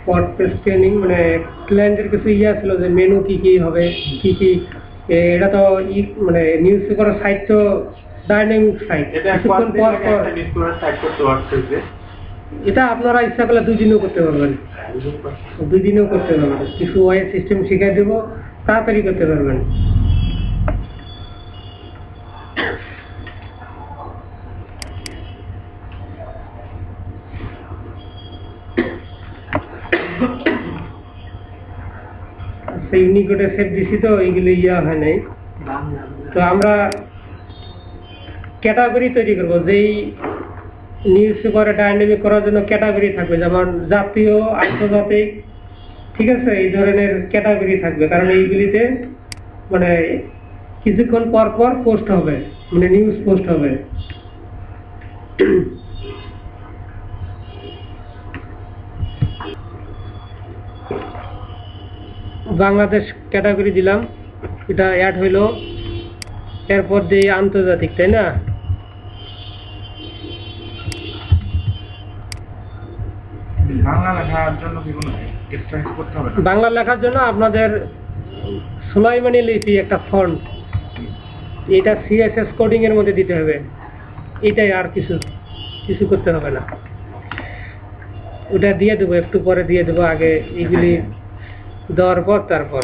WordPress training মানে ক্লায়েন্টের কিছু ইয়া ছিল যে মেনু কি কি হবে কি কি এটা তো মানে নিউজ পেপারের সাইট তো ডাইনামিক সাইট এটা আপনারা ইচ্ছা করলে 2 দিনেও করতে পারবেন 2 দিনেও করতে পারবেন কিছু ওয়াই সিস্টেম শিখিয়ে দেবো তাড়াতাড়ি করতে পারবেন ইউনিকোডে সেট দিছি তো এইগুলো ইয়া হয় নাই তো আমরা ক্যাটাগরি তৈরি করবো যেই নিউজ পেপারে ডাইনামিক করার জন্য ক্যাটাগরি থাকবে যেমন জাতীয় আন্তর্জাতিক ঠিক আছে এই ধরনের ক্যাটাগরি থাকবে কারণ এইগুলিতে মানে কিছুক্ষণ পর পর পোস্ট হবে মানে নিউজ পোস্ট হবে বাংলাদেশ ক্যাটাগরি দিলাম এটা অ্যাড হইলো এরপর দিয়ে আন্তর্জাতিক তাই না বাংলা লেখার জন্য আপনাদের সুলাইমানি লিপি একটা ফন্ট এটা সিএসএস কোডিং এর মধ্যে দিতে হবে এটাই আর কিছু করতে হবে না ওটা দিয়ে দেবো একটু পরে দিয়ে দেবো আগে এগুলি দেওয়ার পর তারপর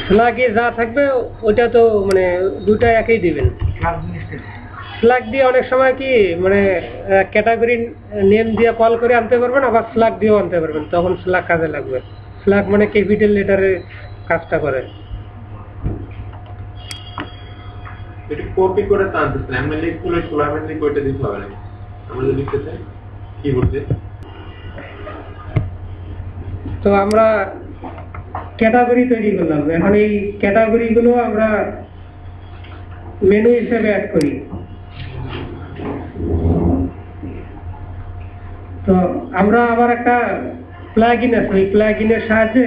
ফ্ল্যাগে যা থাকবে ওটা তো মানে দুটা একই দিবেন ফ্ল্যাগ দিয়ে অনেক সময় কি মানে ক্যাটাগরি নেম দিয়ে কল করে আনতে পারবেন আবার ফ্ল্যাগ দিয়েও আনতে পারবেন তখন ফ্ল্যাগ কাজে লাগবে ফ্ল্যাগ মানে ক্যাপিটাল লেটারে কাজটা করে এটা কপি করে টানতেছেন আমি লিখলে সুলাইমানি কইটা দিতে হবে না আমরা যদি লিখতে চাই কিবোর্ডে তো আমরা ক্যাটাগরি তৈরি করলাম এখন এই ক্যাটাগরি গুলো আমরা মেনু হিসেবে অ্যাড করি তো আমরা আবার একটা প্লাগইন আছে ওই প্লাগইনের সাহায্যে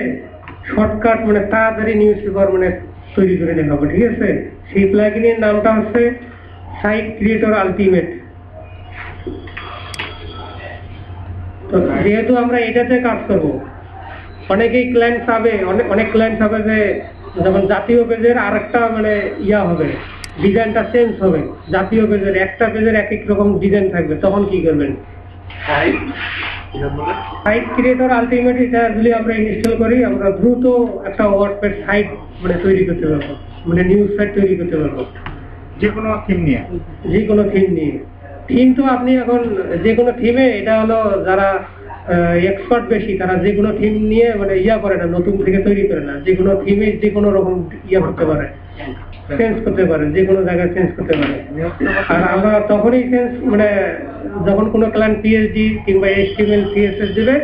শর্টকাট মানে তাড়াতাড়ি নিউজ পেপার মানে তৈরি করে দেখাবো ঠিক আছে সেই প্লাগইনের নামটা হচ্ছে সাইট ক্রিয়েটর আলটিমেট তো যেহেতু আমরা এটাতে কাজ করবো অনেকেই ক্লায়েন্ট পাবে অনেক ক্লায়েন্ট পাবে যে যেমন জাতীয় পেজের আরেকটা মানে ইয়া হবে ডিজাইনটা চেঞ্জ হবে জাতীয় পেজের একটা পেজের এক এক রকম ডিজাইন থাকবে তখন কি করবেন সাইট ক্রিয়েটর আলটিমেট এটা যদি আমরা ইনস্টল করি আমরা দ্রুত একটা ওয়ার্ডপ্রেস সাইট মানে তৈরি করতে পারবো মানে নিউজ সাইট তৈরি করতে পারবো যে কোনো থিম নিয়ে থিম তো আপনি এখন যে কোনো থিমে এটা হলো যারা এক্সপার্ট বেশি তারা যে কোনো থিম নিয়ে মানে ইয়া করে না নতুন থেকে তৈরি করে না যে কোনো থিমে যে কোনো রকম ইয়া করতে পারে চেঞ্জ করতে পারে যে কোনো জায়গায় চেঞ্জ করতে পারে আর আমরা তখনই চেঞ্জ মানে যখন কোনো ক্লায়েন্ট পিএইচডি কিংবা এইচটিএমএল সিএসএস দেবে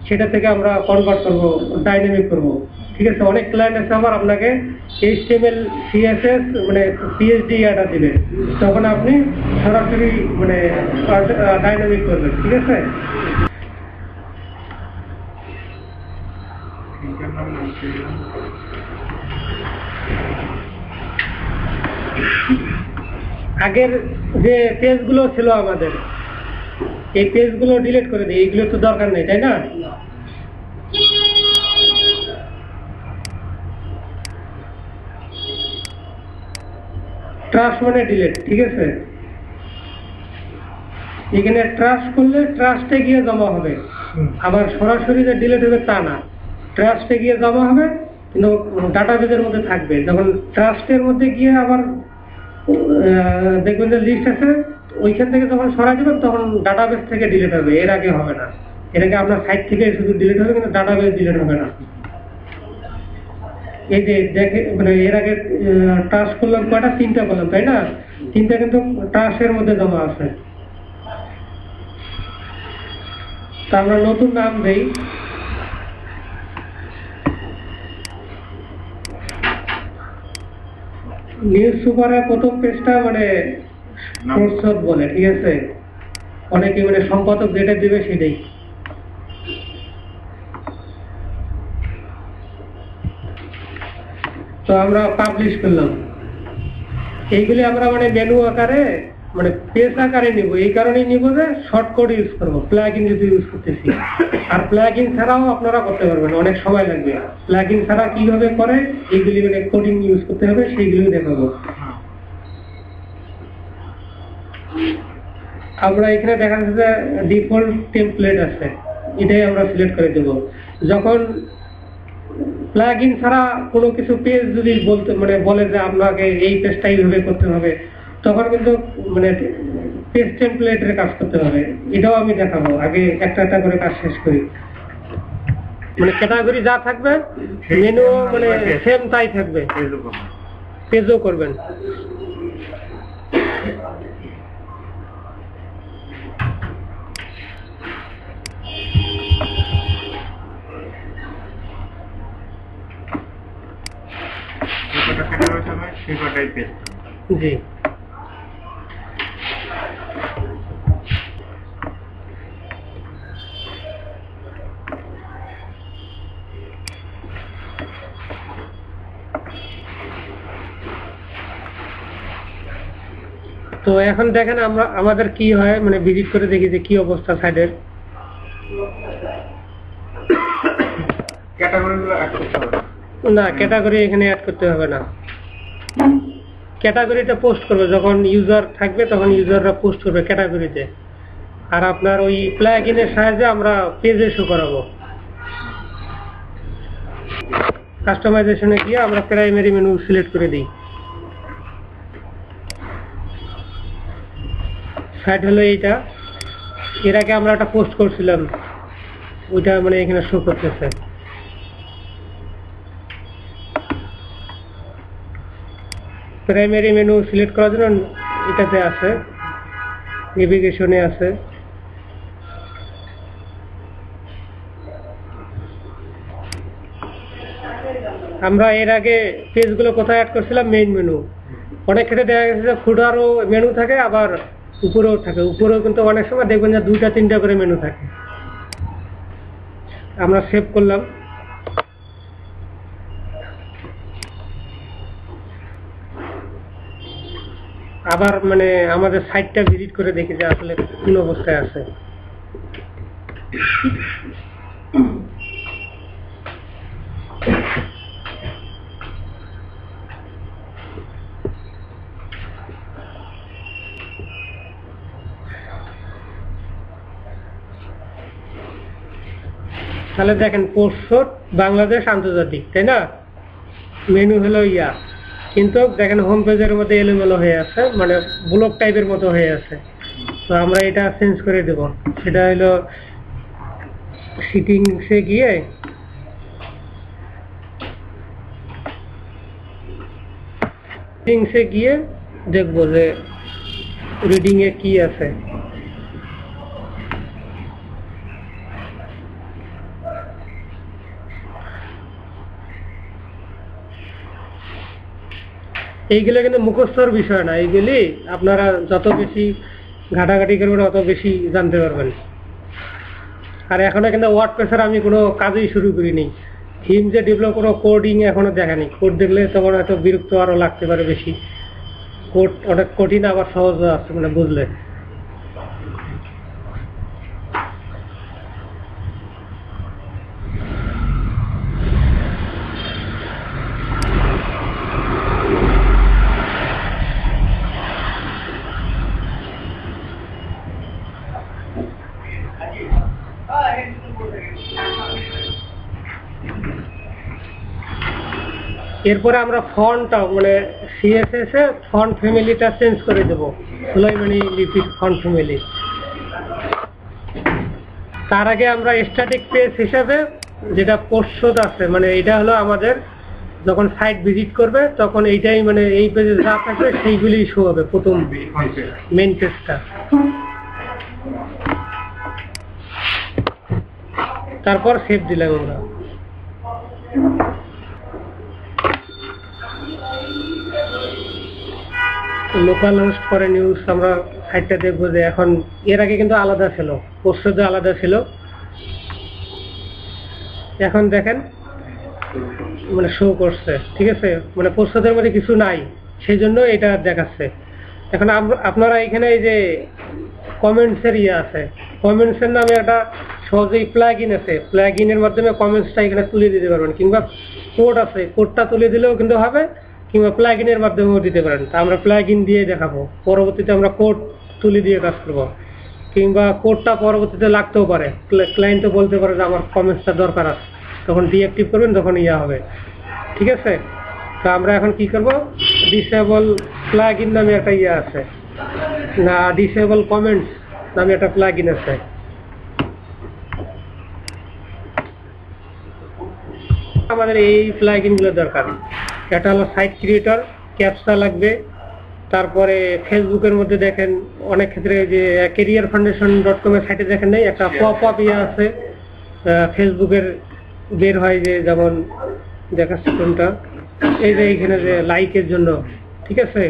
সেটা থেকে আমরা কনভার্ট করবো ডাইনামিক করবো ঠিক আছে অনেক ক্লায়েন্ট আছে আবার আপনাকে এইচটিএমএল সিএসএস মানে পিএইচডি এটা দিবে তখন আপনি সরাসরি মানে ডাইনামিক করবেন ঠিক আছে আগের যে পেজগুলো ছিল আমাদের এই পেজগুলো ডিলিট করে দিই এইগুলো তো দরকার নেই তাই না ট্রাস্ট মানে ডিলিট ঠিক আছে এখানে ট্রাস্ট করলে ট্রাস্টে গিয়ে জমা হবে আবার সরাসরি যে ডিলিট হবে তা না ট্রাস্টে গিয়ে জমা হবে কিন্তু ডাটাবেজের মধ্যে থাকবে যখন ট্রাস্টের মধ্যে গিয়ে আবার দেখবেন যে লিস্ট আছে ওইখান থেকে যখন সরাই দেবেন তখন ডাটাবেজ থেকে ডিলিট হবে এর আগে হবে না এর আগে আপনার সাইট থেকে শুধু ডিলিট হবে কিন্তু ডাটাবেজ ডিলিট হবে না এই যে দেখে মানে এর আগে ট্রাস্ট করলাম কয়টা 3টা করলাম তাই না 3টা কিন্তু ট্রাস্টের মধ্যে জমা আছে তা আমরা নতুন নাম দেই নিউজ পেপারের প্রথম পেজটা মানে প্রচ্ছদ বলে ঠিক আছে অনেকে মানে সম্পাদক যেটা দিবে সেটাই। তো আমরা পাবলিশ করলাম, এইগুলি আমরা মানে মেনু আকারে মানে পেজ আকারে নিব, এই কারণেই নিব যে শর্টকাট ইউজ করবো, প্লাগইন যদি ইউজ করতেছি। আর প্লাগইন ছাড়াও আপনারা করতে পারবেন, অনেক সময় লাগবে। প্লাগইন ছাড়া কিভাবে করে এইগুলি মানে কোডিং ইউজ করতে হবে সেইগুলি দেখাবো। আমরা এখানে দেখা যাচ্ছে যে ডিফল্ট টেমপ্লেট আছে, এটাই আমরা সিলেক্ট করে দেব। যখন প্লাগইন ছাড়া কোনো কিছু পেজ যদি বলতে মানে বলে যে আপনাকে এই পেজটা এইভাবে করতে হবে, তখন কিন্তু মানে পেজ টেমপ্লেটের কাজ করতে হবে। এটাও আমি দেখাবো, আগে একটা একটা করে কাজ শেষ করি। মানে ক্যাটাগরি যা থাকবে মেনু মানে সেম তাই থাকবে, পেজও করবেন। জি তো এখন দেখেন আমরা আমাদের কি হয়, মানে ভিজিট করে দেখি যে কি অবস্থা সাইডের। না, ক্যাটাগরি এখানে অ্যাড করতে হবে না। ক্যাটাগরিটা পোস্ট করবে যখন ইউজার থাকবে, তখন ইউজাররা পোস্ট করবে ক্যাটাগরিতে। আর আপনার ওই প্লাগইনের সাহায্যে আমরা পেজে শো করাবো। কাস্টমাইজেশনে গিয়ে আমরা প্রাইমারি মেনু সিলেক্ট করে দিই। সাইট হলো এইটা, এর আগে আমরা একটা পোস্ট করছিলাম, ওইটা মানে এখানে শো করতেছে। প্রাইমারি মেনু সিলেক্ট করার জন্য এটাতে আছে, নেভিগেশনে আছে। আমরা এর আগে পেজগুলো কোথায় অ্যাড করছিলাম, মেইন মেনু। অনেক ক্ষেত্রে দেখা গেছে যে ফুটারও মেনু থাকে, আবার উপরেও থাকে। উপরেও কিন্তু অনেক সময় দেখবেন যে 2-3টা করে মেনু থাকে। আমরা সেভ করলাম। আবার মানে আমাদের সাইটটা ভিজিট করে দেখি যে আসলে কোন অবস্থায় আছে। তাহলে দেখেন পোস্ট বাংলাদেশ আন্তর্জাতিক, তাই না? মেনু হলো ইয়া, কিন্তু দেখেন হোম পেজের মধ্যে এলোমেলো হয়ে আছে, মানে ব্লক টাইপের মতো হয়ে আছে। তো আমরা এটা চেঞ্জ করে দেব। সেটা হলো সেটিংসে গিয়ে দেখবো যে রিডিং এ কি আছে। এইগুলো কিন্তু মুখস্থর বিষয় না, এইগুলি আপনারা যত বেশি ঘাটাঘাটি করবেন অত বেশি জানতে পারবেন। আর এখনো কিন্তু ওয়ার্ডপ্রেসের আমি কোনো কাজই শুরু করিনি। থিম যে ডেভেলপ কোনো কোডিং এখনো দেখানি। কোড দেখলে তখন এত বিরক্ত আরো লাগতে পারে বেশি। কোড অনেক কঠিন, আবার সহজ আছে মানে বুঝলে। এরপরে আমরা ফন্টটা মানে সিএসএস এ ফন্ট ফ্যামিলিটা চেঞ্জ করে দেব, সুলাইমানি লিপির ফন্ট ফ্যামিলি। তার আগে আমরা স্ট্যাটিক পেজ হিসাবে যেটা পোস্ট আছে, মানে এটা হলো আমাদের যখন সাইট ভিজিট করবে তখন এইটাই মানে এই পেজে যা থাকবে সেইগুলি শো হবে, প্রথম মেইন পেজটা। তারপর সেভ দিলাম আমরা। লোকাল হোস্ট পরে নিউজ আমরা সাইটটা দেখবো যে এখন এর আগে কিন্তু আলাদা ছিল, পোস্টে আলাদা ছিল, এখন দেখেন মানে শো করছে, ঠিক আছে, মানে পোস্টের মধ্যে কিছু নাই, সেই জন্য এটা দেখাচ্ছে। এখন আপনারা এখানে এই যে কমেন্টসের আছে, কমেন্টসের নামে একটা সহজেই প্লাগ ইন আছে, প্লাগ ইনের মাধ্যমে কমেন্টসটা এখানে তুলে দিতে পারবেন, কিংবা কোড আছে, কোডটা তুলে দিলেও কিন্তু হবে, কিংবা প্লাগ ইনের মাধ্যমেও দিতে পারেন। তা আমরা প্লাগ ইন দিয়ে দেখাবো, পরবর্তীতে আমরা কোড তুলে দিয়ে কাজ করবো, কিংবা কোডটা পরবর্তীতে লাগতেও পারে, ক্লায়েন্টও বলতে পারে যে আমার কমেন্টসটা দরকার আছে, তখন ডিঅ্যাক্টিভ করবেন, তখন হবে, ঠিক আছে। তো আমরা এখন কি করব, ডিসেবল প্লাগ ইন নামে একটা আছে না, ডিসেবল কমেন্টস নামে একটা প্লাগ ইন আছে। আমাদের এই প্লাগ ইনগুলো দরকার। এটা হলো সাইট ক্রিয়েটর, ক্যাপচা লাগবে, তারপরে ফেসবুকের মধ্যে দেখেন অনেক ক্ষেত্রে যে careerfoundation.com এর সাইটে দেখেন নাই একটা পপ আপ আছে ফেসবুকের বের হয়, যে যেমন দেখাচ্ছে কোনটা, এই যে এখানে যে লাইকের জন্য, ঠিক আছে,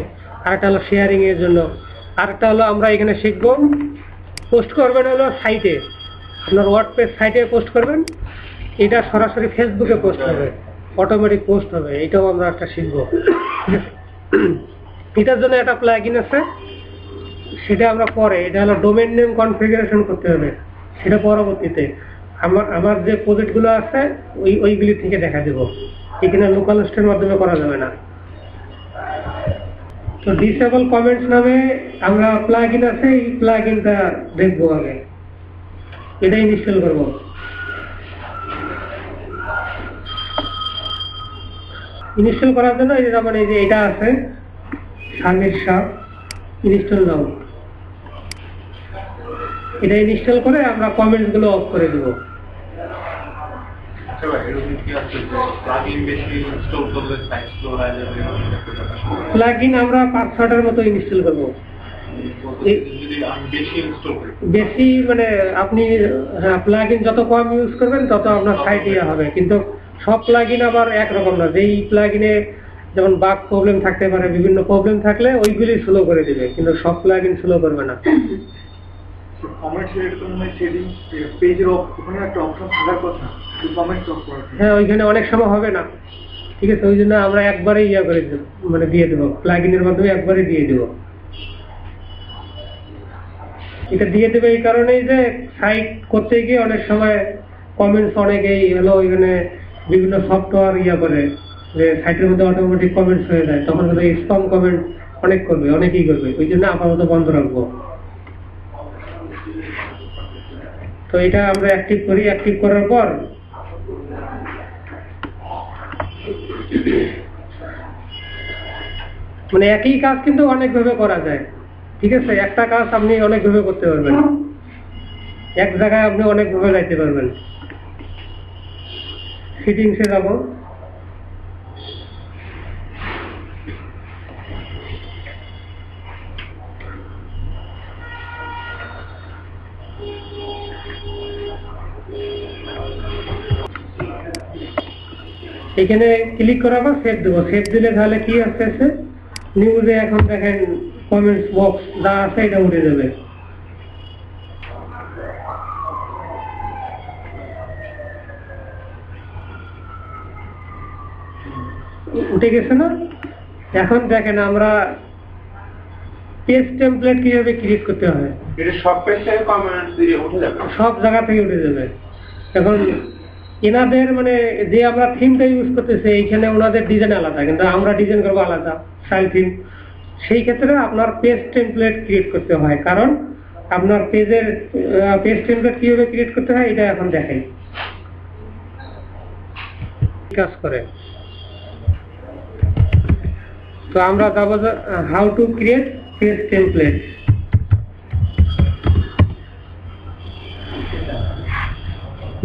আরেকটা হলো শেয়ারিং এর জন্য, আরেকটা হলো আমরা এখানে শিখবো পোস্ট করবেন হলো সাইটে, আপনার ওয়ার্ডপ্রেস সাইটে পোস্ট করবেন, এটা সরাসরি ফেসবুকে পোস্ট হবে, অটোমেটিক পোস্ট হবে, এটাও আমরা একটা শিখবো। এটার জন্য একটা প্লাগইন আছে, সেটা আমরা পরে, এটা হলো ডোমেইন নেম কনফিগারেশন করতে হবে, সেটা পরবর্তীতে আমার যে প্রজেক্টগুলো আছে ওইগুলি থেকে দেখা দেবো, এখানে লোকাল হোস্টের মাধ্যমে করা যাবে না। তো ডিসেবল কমেন্টস নামে আমরা প্লাগইন আছে, এই প্লাগইনটা দেখবো আগে, এটা ইনস্টল করব। ইনস্টল করার জন্য এই যে যেমন এই যে এটা আছে সামিরশা ইনস্টল নাও, এটা ইনস্টল করে আমরা কমেন্টস গুলো অফ করে দেব। প্লাগইন আমরা 5-6টার মতো ইনস্টল করব, বেশি মানে আপনি প্লাগইন যত কম ইউজ করবেন তত আপনার সাইট হবে, কিন্তু সব প্লাগইন আবার একরকম না, যেই প্লাগইনে যেমন বাগ প্রবলেম থাকতে পারে, বিভিন্ন প্রবলেম থাকলে ওইগুলি স্লো করে দিবে, কিন্তু সব প্লাগইন স্লো করবে না। হ্যাঁ, ওইখানে অনেক সময় হবে না, ঠিক আছে, ওই জন্য আমরা একবারে করে দেব, মানে দিয়ে দেবো, প্লাগইনের মাধ্যমে একবারে দিয়ে দেবো। এটা দিয়ে দেবে এই কারণেই যে সাইট করতে গিয়ে অনেক সময় কমেন্টস অনেকেই হলো ওইখানে বিভিন্ন সফটওয়্যার করে যে সাইটের মধ্যে অটোমেটিক কমেন্টস হয়ে যায়, তখন হলো স্প্যাম কমেন্ট অনেক করবে, অনেকেই করবে, ওই জন্য আপাতত বন্ধ রাখবো। তো এটা আমরা অ্যাক্টিভ করি, অ্যাক্টিভ করার পর মানে একই কাজ কিন্তু অনেকভাবে করা যায়, ঠিক আছে, একটা কাজ আপনি অনেকভাবে করতে পারবেন, এক জায়গায় আপনি অনেকভাবে যাইতে পারবেন। সেটিংসে যাব, এখানে ক্লিক করার পর সেভ দেবো, সেভ দিলে তাহলে কি আসতেছে নিউজে, এখন দেখেন কমেন্টস বক্স যা আছে এটা উঠে যাবে। উঠে গেছে না? এখন দেখেন আমরা পেজ টেমপ্লেট কিভাবে ক্রিয়েট করতে হয়, এটা সব পেজ থেকে কমেন্টস দিয়ে উঠে যাবে, সব জায়গা থেকে উঠে যাবে। এখন এনাদের মানে যে আমরা থিমটা ইউজ করতেছি এইখানে ওনাদের ডিজাইন আলাদা, কিন্তু আমরা ডিজাইন করবো আলাদা স্টাইল থিম, সেই ক্ষেত্রে আপনার পেজ টেমপ্লেট ক্রিয়েট করতে হয়, কারণ আপনার পেজের পেজ টেমপ্লেট কিভাবে ক্রিয়েট করতে হয় এটা এখন দেখাই কাজ করে। তো আমরা যাবো how to create page template.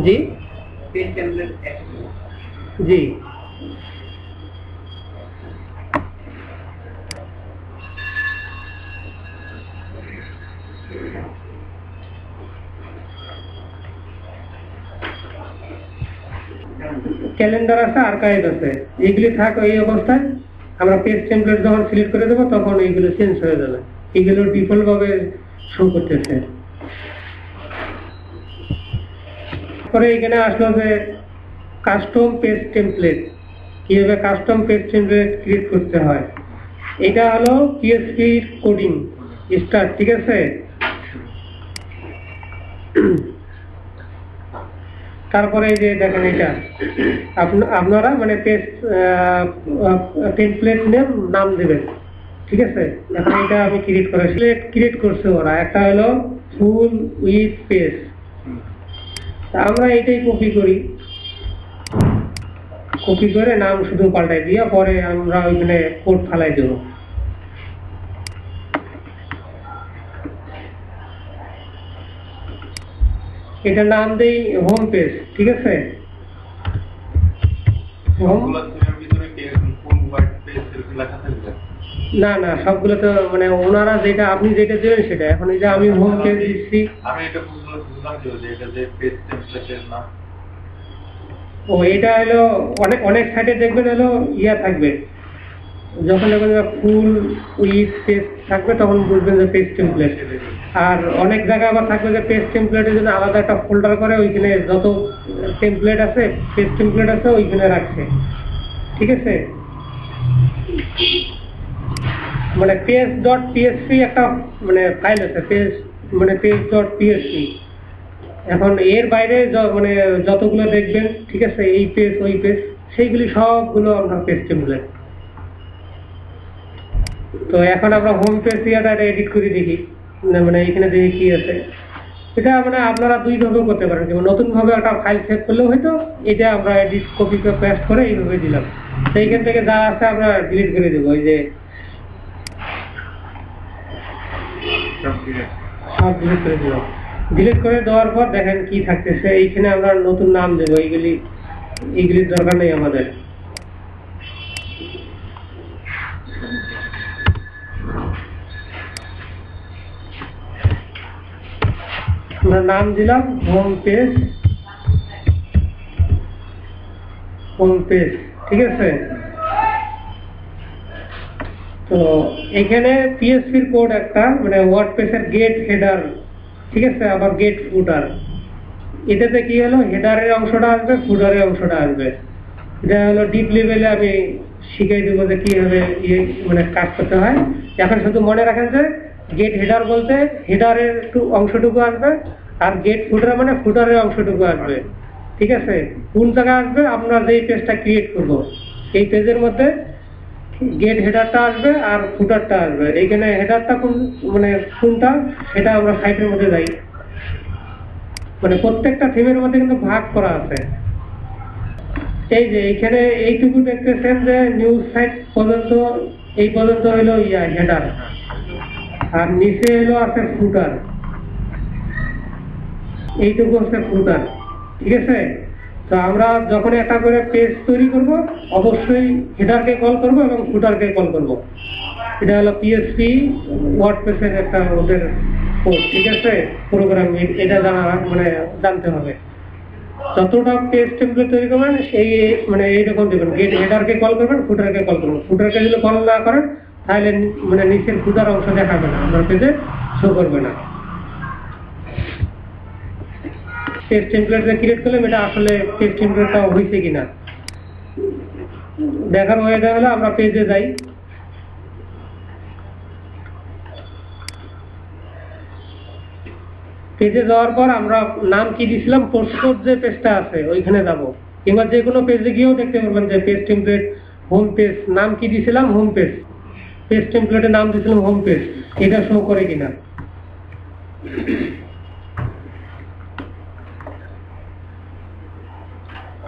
G G, calendar আছে, আর্কাইভ আছে, এগুলি থাক এই অবস্থায়, আমরা পেজ টেমপ্লেট যখন সিলেক্ট করে দেবো তখন এইগুলো চেঞ্জ হয়ে যাবে, এইগুলো ডিফল্ট ভাবে শো করতেছে। পরে এখানে আসলো যে কাস্টম পেজ টেমপ্লেট, কিভাবে কাস্টম পেজ টেমপ্লেট ক্রিয়েট করতে হয়। এটা হলো পিএসপি কোডিং স্টার্ট, ঠিক আছে। তারপরে এই যে দেখেন এটা আপনারা মানে পেজ টেমপ্লেট নাম দেবেন, ঠিক আছে। এখন এটা আমি ক্রিয়েট করছে ওরা, একটা হলো ফুল উইথ পেজ। আমরা এটাই কপি করে নাম শুধু পাল্টাই দিয়ে পরে আমরা ওইখানে কোড ফালাই দেব। এটা নাম দেই হোম পেজ, ঠিক আছে। না না, সবগুলো তো মানে ওনারা যেটা আপনি যেটা দেবেন সেটা। এখন এই যে আমি হোম পেজ দিচ্ছি, আমি এটা বুঝলাম যে এটা যে পেজ টেমপ্লেটের নাম। ও এটা হলো অনেক সাইটে দেখবেন হলো ইয়া থাকবে, যখন ফুল উইথ পেজ থাকবে তখন বুঝবেন যে পেজ টেমপ্লেট। আর অনেক জায়গায় আবার থাকবে যে পেজ টেমপ্লেটের জন্য আলাদা একটা ফোল্ডার করে ওইখানে যত টেমপ্লেট আছে পেজ টেমপ্লেট আছে ওইখানে রাখছে, ঠিক আছে। মানে page.php একটা মানে ফাইল আছে, page.php। এখন এর বাইরে মানে যতগুলো দেখবেন, ঠিক আছে, এই পেজ ওই পেজ সেইগুলি সবগুলো আমরা পেজ টেমপ্লেট। তো এখন আমরা হোম পেজ ইয়াটা এডিট করে দেখি, মানে এখানে দেখি কি আছে। এটা মানে আপনারা দুই ভাবেও করতে পারেন, যেমন নতুন ভাবে একটা ফাইল সেভ করলেও হয়তো এটা আমরা এডিট কপি পেস্ট করে এইভাবে দিলাম। সেইখান থেকে যা আছে আমরা ডিলিট করে দেবো, এই যে সব ডিলিট করে দিলাম। ডিলিট করে দেওয়ার পর দেখেন কি থাকতেছে, এইখানে আমরা নতুন নাম দেবো। এইগুলির দরকার নেই আমাদের। আমরা নাম দিলাম হোম পেজ, ঠিক আছে। তো এখানে পিএসপির কোড একটা মানে ওয়ার্ডপ্রেসের গেট হেডার, ঠিক আছে, আবার গেট ফুটার। এটাতে কি হলো, হেডারের অংশটা আসবে, ফুটারের অংশটা আসবে। এটা হলো ডিপ লেভেলে আমি শিখাই দেবো যে কিভাবে মানে কাজ করতে হয়। এখন শুধু মনে রাখেন যে গেট হেডার বলতে হেডারের অংশটুকু আসবে, আর গেট ফুটার মানে ফুটারের অংশটুকু আসবে, ঠিক আছে। কোন জায়গায় আসবে, আমরা যেই পেজটা ক্রিয়েট করব এই পেজের মধ্যে গেট হেডারটা আসবে আর ফুটারটা আসবে। এইখানে হেডারটা মানে কোনটা সেটা আমরা সাইটের মধ্যে যাই, মানে প্রত্যেকটা থিমের মধ্যে কিন্তু ভাগ করা আছে। এই যে এইখানে এইটুকু দেখতেছেন যে নিউজ সাইট পর্যন্ত, এই পর্যন্ত হলো হেডার, আর নিচে হলো আছে ফুটার, এইটুকু হচ্ছে ফুটার, ঠিক আছে। তো আমরা যখন একটা করে পেজ তৈরি করব অবশ্যই হেডারকে কল করব এবং ফুটারকে কল করব। এটা হলো পিএসপি ওয়ার্ডপ্রেসের একটা ওদের কোড, ঠিক আছে, প্রোগ্রাম। এটা জানতে হবে। যতটা পেজ টেমপ্লেট তৈরি করবেন সেই মানে এইরকম দেবেন, গেট হেডারকে কল করবেন, ফুটারকে কল করবেন। ফুটারকে যদি কল না করেন তাহলে মানে নিচের ফুটার অংশ দেখাবে না, আপনার পেজে শো করবে না। পেজ টেমপ্লেট ক্রিয়েট করলাম, এটা আসলে পেজ টেমপ্লেটটা হয়েছে কিনা দেখার হয়ে গেলে আমরা পেজে যাই। পেজে যাওয়ার পর আমরা নাম কি দিয়েছিলাম, পোস্টকোড যে পেজটা আছে ওইখানে যাব, কিংবা যে কোনো পেজে গিয়েও দেখতে পারবেন যে পেজ টেমপ্লেট হোম পেজ নাম কি দিয়েছিলাম, হোম পেজ। পেজ টেমপ্লেটের নাম দিয়েছিলাম হোম পেজ, এটা শো করে কিনা।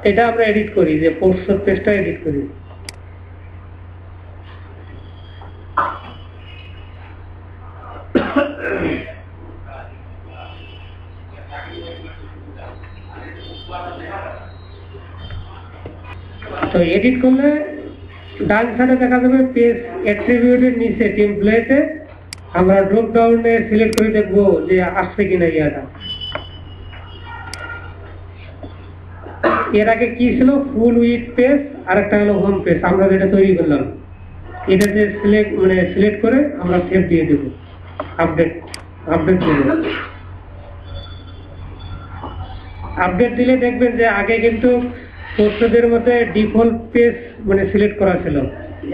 এটা আমরা এডিট করি, যে পোস্ট পেজটা এডিট করি। তো এডিট করলে ডান সাইডে দেখা যাবে পেজ অ্যাট্রিবিউটের নিচে টেমপ্লেটে আমরা ড্রপ ডাউনে সিলেক্ট করে দেখবো যে আসছে কিনা ইয়াটা। এর আগে কি ছিল, ফুল উইথ পেজ, আর একটা হলো হোম পেজ আমরা যেটা তৈরি করলাম। এটাতে সিলেক্ট করে আমরা সেভ দিয়ে দেব, আপডেট দেব। আপডেট দিলে দেখবেন যে আগে কিন্তু তথ্যদের মধ্যে ডিফল্ট পেজ সিলেক্ট করা ছিল,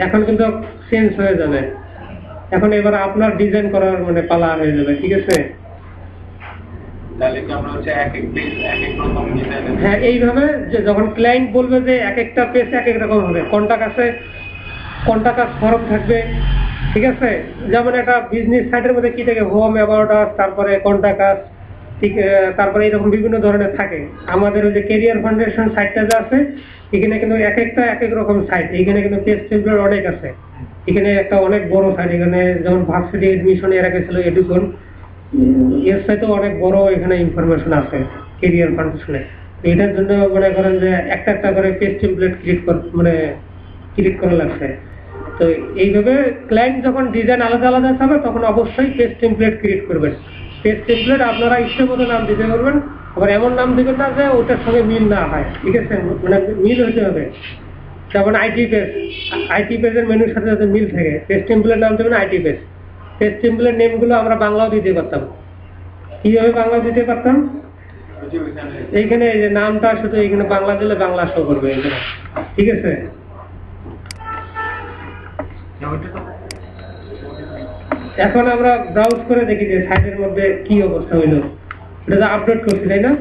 এখন কিন্তু চেঞ্জ হয়ে যাবে। এখন এবার আপনার ডিজাইন করার পালা হয়ে যাবে, ঠিক আছে? হ্যাঁ, এইভাবে যখন ক্লায়েন্ট বলবে যে এক একটা পেজ এক এক রকম হবে, কন্টাক্ট ফর্ম থাকবে, ঠিক আছে? যেমন একটা বিজনেস সাইটের মধ্যে কি থাকে, হোম, অ্যাবাউট আস, তারপরে কন্টাক্ট, ঠিক, তারপরে এরকম বিভিন্ন ধরনের থাকে। আমাদের ওই যে ক্যারিয়ার ফাউন্ডেশন সাইটটা যে আছে, এখানে কিন্তু এক একটা এক এক রকম সাইট, এখানে কিন্তু পেজ টেমপ্লেট অনেক আছে। এখানে একটা অনেক বড় সাইট, এখানে যেমন ভার্সিটি এডমিশন এর আগে ছিল এডুকন, এর সাথে অনেক বড় এখানে ইনফরমেশন আছে ক্যারিয়ার ফাউন্ডেশনে। এটার জন্য মনে করেন যে একটা একটা করে পেজ টেমপ্লেট ক্রিয়েট করা লাগছে। তো এইভাবে ক্লায়েন্ট যখন ডিজাইন আলাদা আলাদা থাকবে তখন অবশ্যই পেজ টেমপ্লেট ক্রিয়েট করবেন। পেজ টেমপ্লেট আপনারা ইচ্ছে মতো নাম দিতে পারবেন, আবার এমন নাম দেবেন না যে ওটার সঙ্গে মিল না হয়, ঠিক আছে? মিল হতে হবে। যেমন আইটি পেজের মেনুর সাথে যাতে মিল থাকে, পেজ টেমপ্লেট নাম দেবেন আইটি পেজ। পেজ টেমপ্লেট নেমগুলো আমরা বাংলাও দিতে পারতাম। কিভাবে বাংলা দিতে পারতাম? এইখানে যে নামটা শুধু এইখানে বাংলা দিলে বাংলা শো করবে এখানে, ঠিক আছে? এখন আমরা ব্রাউজ করে দেখি যে সাইটের মধ্যে কি অবস্থা হইল। এটা তো আপলোড করছি, তাই না?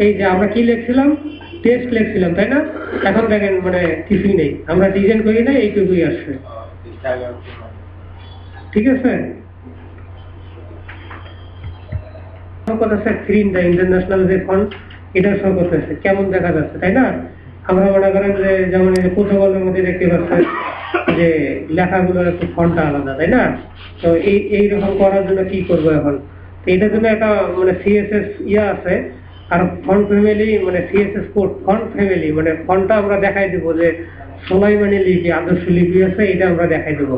এই যে আমরা কি লিখছিলাম, টেক্সট লিখছিলাম, তাই না? এখন দেখেন কিছুই নেই, আমরা ডিজাইন করি না, এইটুকুই আসছে, ঠিক আছে? স্ক্রিন দা ইন্টারন্যাশনাল যে ফন্ট, এটা শো করতেছে, কেমন দেখা যাচ্ছে, তাই না? আমরা মনে করেন যে যেমন প্রোটোকলের মধ্যে দেখতে পাচ্ছেন যে লেখাগুলোর একটু ফন্টটা আলাদা, তাই না? তো এইরকম করার জন্য কি করবো এখন? এটার জন্য একটা সিএসএস আছে, আর font family CSS code font family ফন্টটা আমরা দেখাই দেবো যে সোলাইমানি লিপি, আদর্শ লিপি আছে, এটা আমরা দেখাই দেবো।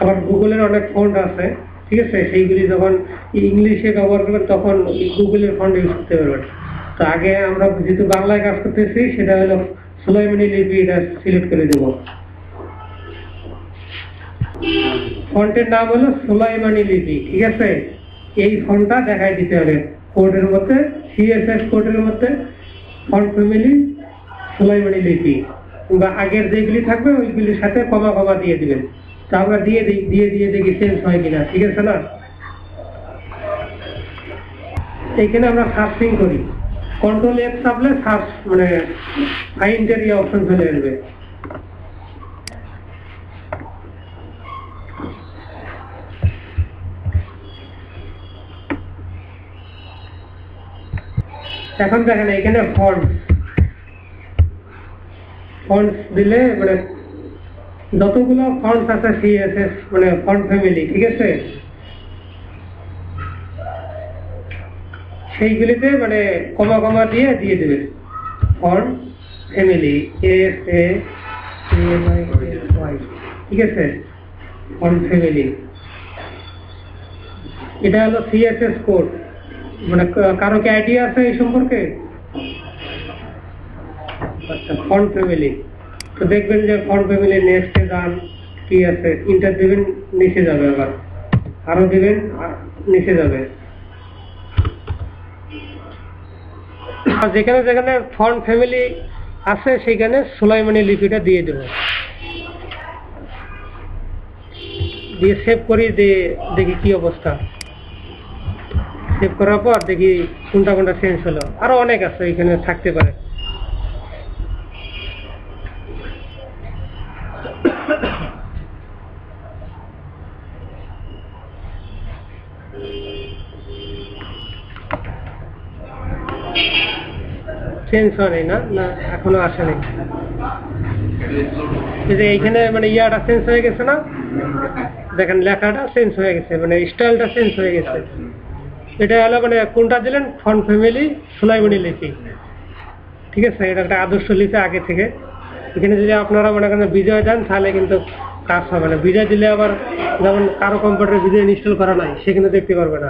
আবার গুগলের অনেক ফন্ট আছে, ঠিক আছে? সেইগুলি যখন ইংলিশে ব্যবহার করবেন তখন গুগলের ফন্ট ইউজ করতে পারবেন। তো আগে আমরা যেহেতু বাংলায় কাজ করতেছি, সেটা হলো সোলাইমানি লিপি, এটা সিলেক্ট করে দেবো। ফন্টের নাম হলো সোলাইমানি লিপি, ঠিক আছে? এই ফন্টটা দেখাই দিতে হবে কোডের মধ্যে, সিএসএস কোডের মধ্যে ফন্ট ফ্যামিলি সোলাইমানি লিপি, কিংবা আগের যেগুলি থাকবে ওইগুলির সাথে কমা দিয়ে দিবেন। তো আমরা দিয়ে দেখি চেঞ্জ হয় কিনা, ঠিক আছে না? এইখানে আমরা সার্চিং করি, কন্ট্রোল এফ চাপলে সার্চ ফাইন্ড এর অপশন চলে আসবে। এখন দেখেন এখানে ফন্টস দিলে যতগুলো ফন্টস আছে সিএসএস ফন্ট ফ্যামিলি, ঠিক আছে? সেইগুলিতে কমা দিয়ে দেবে ফন্ট ফ্যামিলি, ঠিক আছে? ফন্ট ফ্যামিলি, এটা হলো সিএসএস কোড। কারো কি আইডিয়া আছে এই সম্পর্কে? আচ্ছা, ফন্ট ফ্যামিলি। তো দেখবেন যে ফন্ট ফ্যামিলি নেক্সটে যান, কি আছে, ইন্টার দেবেন, নিচে যাবে, আবার আরো দেবেন, নিচে যাবে। যেখানে যেখানে ফন্ট ফ্যামিলি আছে সেখানে সোলাইমানি লিপিটা দিয়ে দেব, দিয়ে সেভ করি, দিয়ে দেখি কি অবস্থা। সেভ করার পর দেখি কোনটা চেঞ্জ হলো। আরো অনেক আছে, এখানে থাকতে পারে। চেঞ্জ হয় না, না এখনো আসে নাই। এইখানে ইয়াটা চেঞ্জ হয়ে গেছে না, দেখেন লেখাটা চেঞ্জ হয়ে গেছে, স্টাইলটা চেঞ্জ হয়ে গেছে। এটা হলো কোনটা দিলেন, ফন্ট ফ্যামিলি সোলাইমানি লিপি, ঠিক আছে? এটা একটা আদর্শ লিপি আগে থেকে। এখানে যদি আপনারা বিজয় দেন তাহলে কিন্তু কাজ হবে না। বিজয় দিলে আবার যেমন কারো কম্পিউটারে বিজয় ইনস্টল করা নাই, সে কিন্তু দেখতে পারবে না।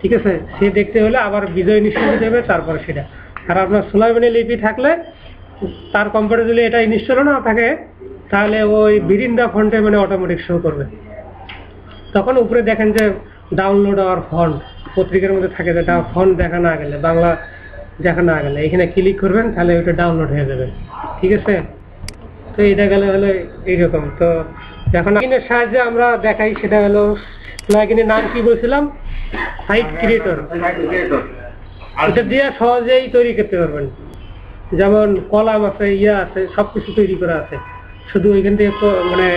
ঠিক আছে, সে দেখতে হলে আবার বিজয় ইনস্টল দেবে, তারপরে সেটা। আর আপনার সুলাইমানি লিপি থাকলে তার কম্পিউটার যদি এটা ইনস্টল না থাকে, তাহলে ওই বিরিন্দা ফন্টে মানে অটোমেটিক শো করবে। তখন উপরে দেখেন যে ডাউনলোড আওয়ার ফন্ট, পত্রিকার মধ্যে থাকে যেটা ফন্ট দেখা না গেলে, বাংলা দেখা না গেলে এখানে ক্লিক করবেন, তাহলে ওইটা ডাউনলোড হয়ে যাবে। ঠিক আছে, তো এটা গেলে হলে এইরকম। তো এখন প্লাগইনের সাহায্যে আমরা দেখাই, সেটা হলো প্লাগইনের নাম কি বলছিলাম, সাইট ক্রিয়েটর। এটা দিয়ে সহজেই তৈরি করতে পারবেন। যেমন কলাম আছে, ইয়া আছে, সবকিছু তৈরি করা আছে। শুধু ওইখান থেকে মানে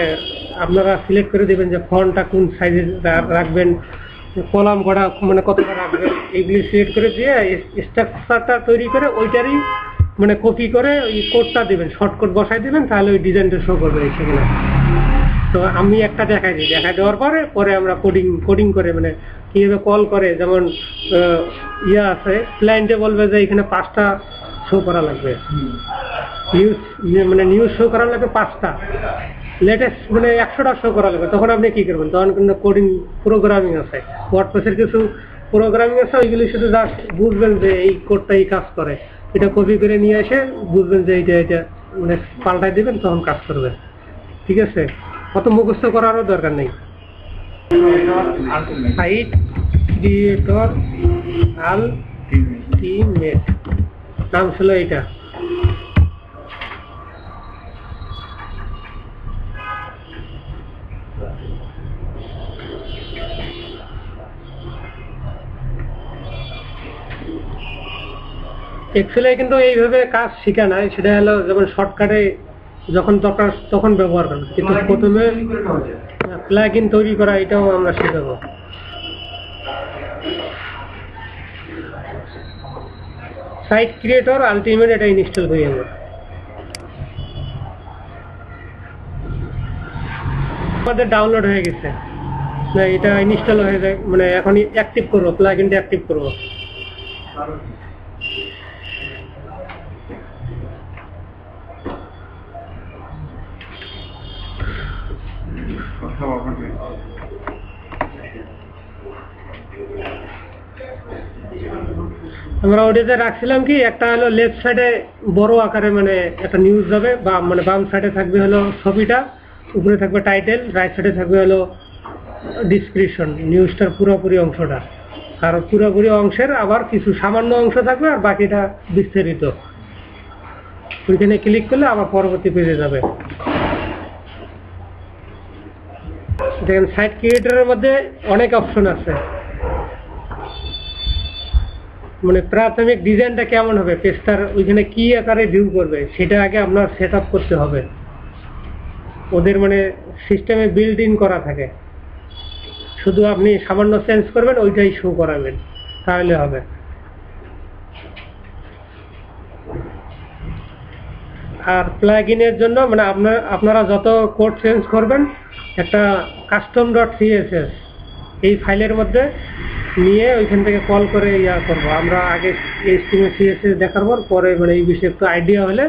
আপনারা সিলেক্ট করে দেবেন যে ফন্টটা কোন সাইজে রাখবেন, কলাম কটা মানে কতটা রাখবেন, এইগুলি সিলেক্ট করে দিয়ে স্ট্রাকচারটা তৈরি করে ওইটারই মানে কপি করে ওই কোডটা দেবেন, শর্টকট বসাই দেবেন, তাহলে ওই ডিজাইনটা শো করবে সেখানে। তো আমি একটা দেখাই দিই, দেখাই দেওয়ার পরে আমরা কোডিং করে মানে কিভাবে কল করে, যেমন ইয়া আছে, ক্লায়েন্টে বলবে যে এখানে 5টা শো করা লাগবে, নিউজ শো করা লাগবে 5টা, লেটেস্ট মানে 100টা শো করা লাগবে। তখন আপনি কি করবেন, তখন কিন্তু কোডিং প্রোগ্রামিং আছে, ওয়ার্ডপ্রেসের কিছু প্রোগ্রামিং আছে, ওইগুলি শুধু জাস্ট বুঝবেন যে এই কোডটা এই কাজ করে, এটা কপি করে নিয়ে এসে বুঝবেন যে এটা মানে পাল্টাই দেবেন, তখন কাজ করবে। ঠিক আছে, অত মুখস্থ করারও দরকার নেই। সাইট ক্রিয়েটর আলটিমেট নাম ছিল এইটা। এক্সেলে কিন্তু এইভাবে কাজ শেখা নাই, সেটা হলো যেমন শর্টকাটে যখন দরকার তখন ব্যবহার করবেন, কিন্তু প্রথমে প্লাগইন তৈরি করা এটাও আমরা শেখাবো। সাইট ক্রিয়েটর আলটিমেট এটা ইনস্টল করি আমরা। আমাদের ডাউনলোড হয়ে গেছে, না এটা ইনস্টল হয়ে যায়, মানে এখন অ্যাক্টিভ করবো, প্লাগইনটা অ্যাক্টিভ করবো। আমরা ওটাতে রাখছিলাম কি, একটা হলো লেফট সাইডে বড় আকারে মানে একটা নিউজ যাবে, বা মানে বাম সাইডে থাকবে হলো ছবিটা, উপরে থাকবে টাইটেল, রাইট সাইডে থাকবে হলো ডিসক্রিপশন, নিউজটার পুরোপুরি অংশটা। আর পুরোপুরি অংশের আবার কিছু সামান্য অংশ থাকবে, আর বাকিটা বিস্তারিত। ওইখানে ক্লিক করলে আবার পরবর্তী পেজে যাবে। দেখেন সাইট ক্রিয়েটরের মধ্যে অনেক অপশন আছে, মানে প্রাথমিক ডিজাইনটা কেমন হবে, পেজটার ওইখানে কি আকারে ভিউ করবে, সেটা আগে আপনার সেট আপ করতে হবে। ওদের মানে সিস্টেমে বিল্ড ইন করা থাকে, শুধু আপনি সামান্য চেঞ্জ করবেন, ওইটাই শো করাবেন, তাহলে হবে। আর প্লাগইনের জন্য মানে আপনারা যত কোড চেঞ্জ করবেন, একটা custom.css এই ফাইলের মধ্যে নিয়ে ওইখান থেকে কল করে ইয়া করবো আমরা। আগে HTML CSS দেখার পরে মানে এই বিষয়ে একটু আইডিয়া হলে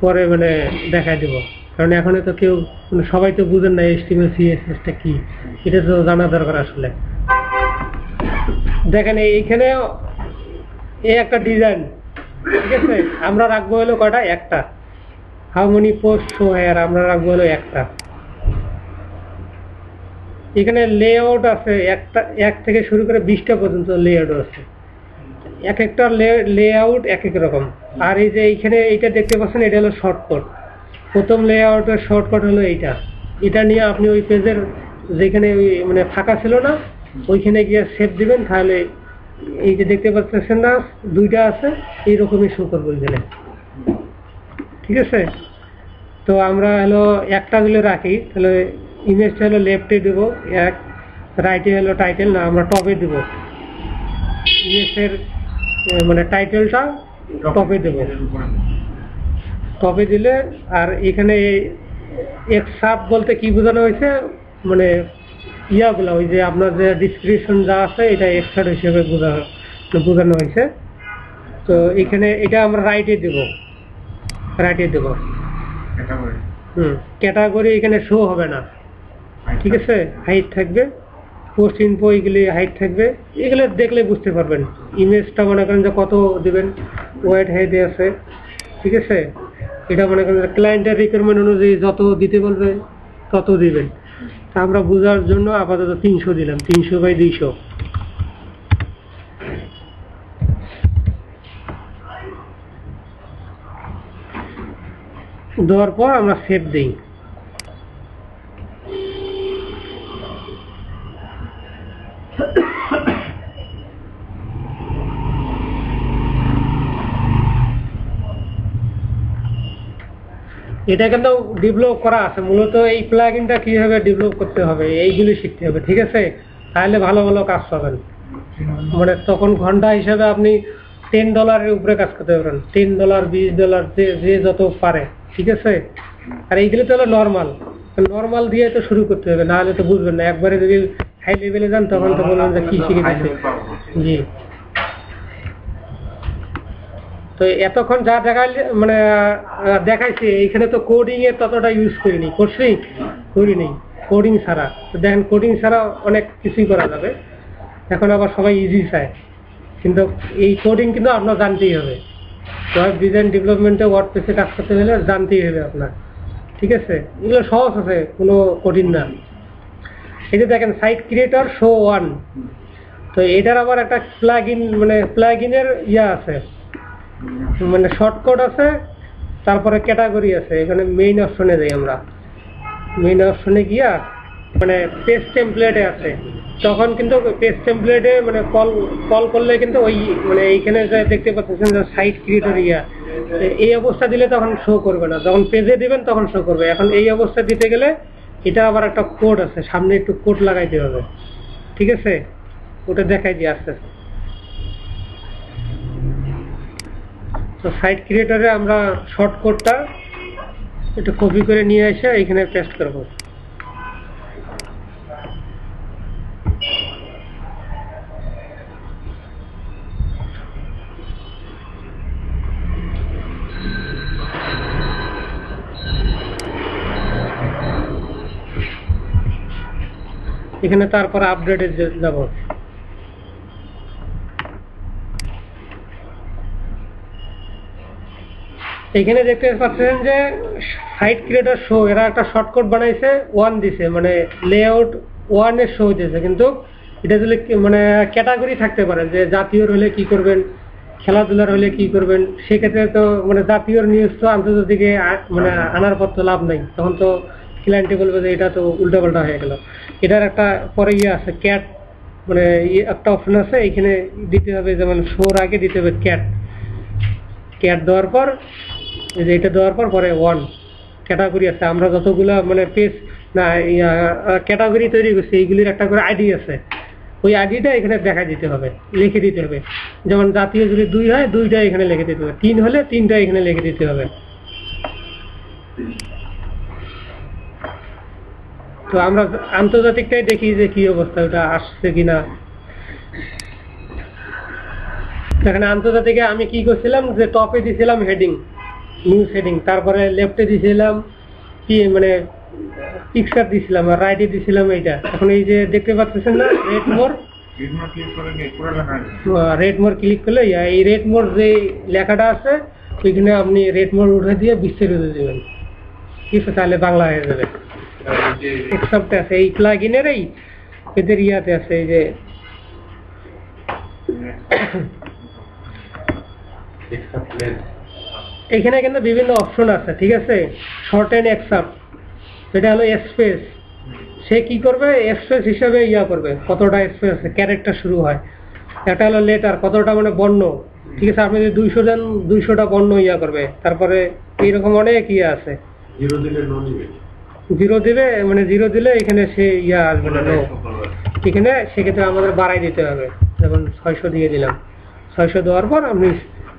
পরে মানে দেখাই দেবো, কারণ এখন তো কেউ মানে সবাই তো বুঝেন না HTML CSS-টা কি, এটা তো জানা দরকার আসলে। দেখেন এইখানে এই একটা ডিজাইন, ঠিক আছে, আমরা রাখবো হলো কয়টা, একটা। How many post show here, আমরা রাখবো হলো একটা। এখানে লেআউট আছে একটা, 1 থেকে শুরু করে 20টা পর্যন্ত লেআউট আছে, এক একটা লেআউট এক এক রকম। আর এই যে এইখানে এইটা দেখতে পাচ্ছেন, এটা হলো শর্টকাট। প্রথম লেআউটের শর্টকাট হলো এইটা, এটা নিয়ে আপনি ওই পেজের যেখানে ওই মানে ফাঁকা ছিল না, ওইখানে গিয়ে সেভ দিবেন, তাহলে এই যে দেখতে পাচ্ছেন না 2টা আছে, এইরকমই শো করবো এখানে। ঠিক আছে, তো আমরা হলো একটা গুলো রাখি, তাহলে ইমেজটা হলো লেফটে দেবো 1, রাইটে হলো টাইটেল, না আমরা টপে দেবো ইমেজের মানে টাইটেলটা টপে দেবো, টপে দিলে। আর এখানে এক্সাপ বলতে কি বোঝানো হয়েছে, মানে ইয়াগুলো ওই যে আপনার যে ডিসক্রিপশন যা আছে এটা এক্সট্রা হিসেবে বোঝানো হয়েছে। তো এখানে এটা আমরা রাইটে দেবো, ক্যাটাগরি এখানে শো হবে না, ঠিক আছে। হাইট থাকবে, পোস্ট ইনফো এগুলি হাইট থাকবে, এগুলো দেখলে বুঝতে পারবেন। ইমেজটা মনে করেন যে কত দিবেন, ওয়াইড হাইট আছে, ঠিক আছে। এটা মনে করেন ক্লায়েন্টের রিকোয়ারমেন্ট অনুযায়ী যত দিতে বলবে তত দিবেন। তা আমরা বোঝার জন্য আপাতত 300 দিলাম, 300/200। দেওয়ার পর আমরা সেভ দিই। এটা কিন্তু ডেভেলপ করা আছে, মূলত এই প্লাগইনটা কিভাবে ডেভেলপ করতে হবে এইগুলি শিখতে হবে, ঠিক আছে। তাহলে ভালো ভালো কাজ পাবেন। মানে তখন ঘন্টা হিসাবে আপনি $10 উপরে কাজ করতে পারেন, $10, $20, যে যত পারে, ঠিক আছে। আর এইগুলো তো হলো নর্মাল দিয়ে তো শুরু করতে হবে, নাহলে তো বুঝবেন না। একবারে যদি হাই লেভেলে যান তখন তো বলবেন যে কি শিখে দিচ্ছে। জি, তো এতক্ষণ যা মানে দেখাইছি এইখানে তো কোডিং এর ততটা ইউজ করিনি, করিনি কোডিং ছাড়া। তো দেখেন কোডিং ছাড়া অনেক কিছুই করা যাবে। এখন আবার সবাই ইজি চায়, কিন্তু এই কোডিং কিন্তু আপনার জানতেই হবে। ওয়েব ডিজাইন ডেভেলপমেন্টে ওয়ার্ডপ্রেসে কাজ করতে হলে জানতেই হবে আপনার, ঠিক আছে। এগুলো সহজ আছে, কোনো কঠিন না। এই যে দেখেন সাইট ক্রিয়েটর শো 1, তো এটার আবার একটা মানে প্লাগইনের আছে, মানে শর্টকাট আছে, তারপরে ক্যাটাগরি আছে। এখানে মেইন অপশনে যাই আমরা। মেইন অপশনে গিয়া মানে পেজ টেমপ্লেটে আছে, তখন কিন্তু পেজ টেমপ্লেটে মানে কল করলে কিন্তু ওই মানে এইখানে দেখতে পাচ্ছেন যে সাইট ক্রিয়েটর এই অবস্থা দিলে তখন শো করবে না, যখন পেজে দিবেন তখন শো করবে। এখন এই অবস্থা দিতে গেলে এটা আবার একটা কোড আছে, সামনে একটু কোড লাগাইতে হবে, ঠিক আছে। ওটা দেখাই দিয়ে আস্তে আস্তে। তো সাইট ক্রিয়েটরে আমরা শর্টকাটটা একটু কপি করে নিয়ে এসে এখানে পেস্ট করব। এখানে তারপর আপডেটে যাব। এখানে দেখতে পাচ্ছেন যে সাইট ক্রিয়েটর শো, এরা একটা শর্টকাট বানাইছে, 1 দিছে, মানে লেআউট 1 এর শো দিয়েছে। কিন্তু এটা যদি মানে ক্যাটাগরি থাকতে পারে, যে জাতীয় হলে কি করবেন, খেলাধুলার হলে কি করবেন, সেক্ষেত্রে তো মানে জাতীয় নিউজ তো আন্তর্জাতিকে মানে আনার পর তো লাভ নাই, তখন তো ক্লায়েন্টে বলবে যে এটা তো উল্টাপাল্টা হয়ে গেল। এটার একটা পরে আছে ক্যাট, মানে একটা অপশন আছে, এখানে দিতে হবে, যেমন শোর আগে দিতে হবে ক্যাট দেওয়ার পর, এটা দেওয়ার পর পরে 1 ক্যাটাগরি আছে। আমরা যতগুলো মানে পেজ না ক্যাটাগরি তৈরি করছি, এইগুলির একটা করে আইডি আছে, ওই আইডিটা এখানে দেখা দিতে হবে, লিখে দিতে হবে। যেমন জাতীয় যদি 2 হয় 2টা এখানে লিখে দিতে হবে, 3 হলে 3টা এখানে লিখে দিতে হবে। তো আমরা আন্তর্জাতিকটাই দেখি যে কি অবস্থা, ওটা আসছে কিনা। এখানে আন্তর্জাতিকে আমি কি করছিলাম, যে টপে দিয়েছিলাম হেডিং, নিউজ হেডিং, তারপরে লেফটে দিয়েছিলাম কি মানে পিকচার দিয়েছিলাম, আর রাইটে দিয়েছিলাম এইটা। এখন এই যে দেখতে পাচ্ছেন না রেড মোর ক্লিক করলে এই রেড মোর যে লেখাটা আছে ওইখানে আপনি রেড মোর উঠে দিয়ে বিস্তারিত দেবেন, কিছু তাহলে বাংলা হয়ে যাবে। এক্সেপ্ট আছে এই প্লাগইনের, এই এদের ইয়াতে আছে, এই যে এখানে কিন্তু বিভিন্ন অপশন আছে, ঠিক আছে। শর্ট এন্ড এক্সেপ্ট, এটা হলো স্পেস। সে কি করবে, স্পেস হিসাবে করবে, কতটা স্পেস ক্যারেক্টার শুরু হয়। এটা হলো লেটার, কতটা মানে বর্ণ, ঠিক আছে। আপনি যদি 200 দেন 200টা বর্ণ করবে। তারপরে এইরকম অনেক আছে। 0 দিবে, মানে 0 দিলে এখানে সে আসবে না, এখানে সেক্ষেত্রে আমাদের বাড়াই দিতে হবে। যেমন 600 দিয়ে দিলাম, 600 দেওয়ার পর আপনি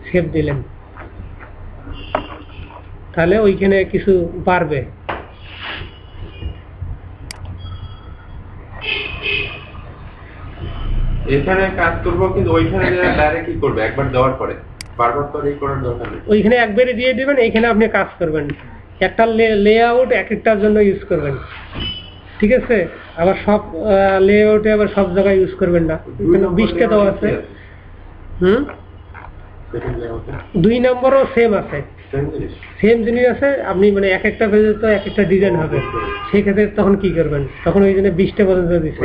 সেভ দিলেন, তাহলে ওইখানে কিছু বাড়বে। এখানে কাজ করব, কিন্তু ওইখানে ডাইরেক্ট কি করবে, একবার দেওয়ার পরে বারবার তো এই করার দরকার নেই। ওইখানে একবারে দিয়ে দিবেন, এইখানে আপনি কাজ করবেন। একটা লেআউট এক একটার জন্য ইউজ করবেন, ঠিক আছে? আবার সব লেআউটে আবার সব জায়গায় ইউজ করবেন না, 20টা দেওয়া আছে। 2 নম্বরও সেম আছে, সেম জিনিস আছে। আপনি মানে এক একটা পেজে তো এক একটা ডিজাইন হবে, সেই ক্ষেত্রে তখন কি করবেন? তখন ওই জন্য 20টা পর্যন্ত দিচ্ছে।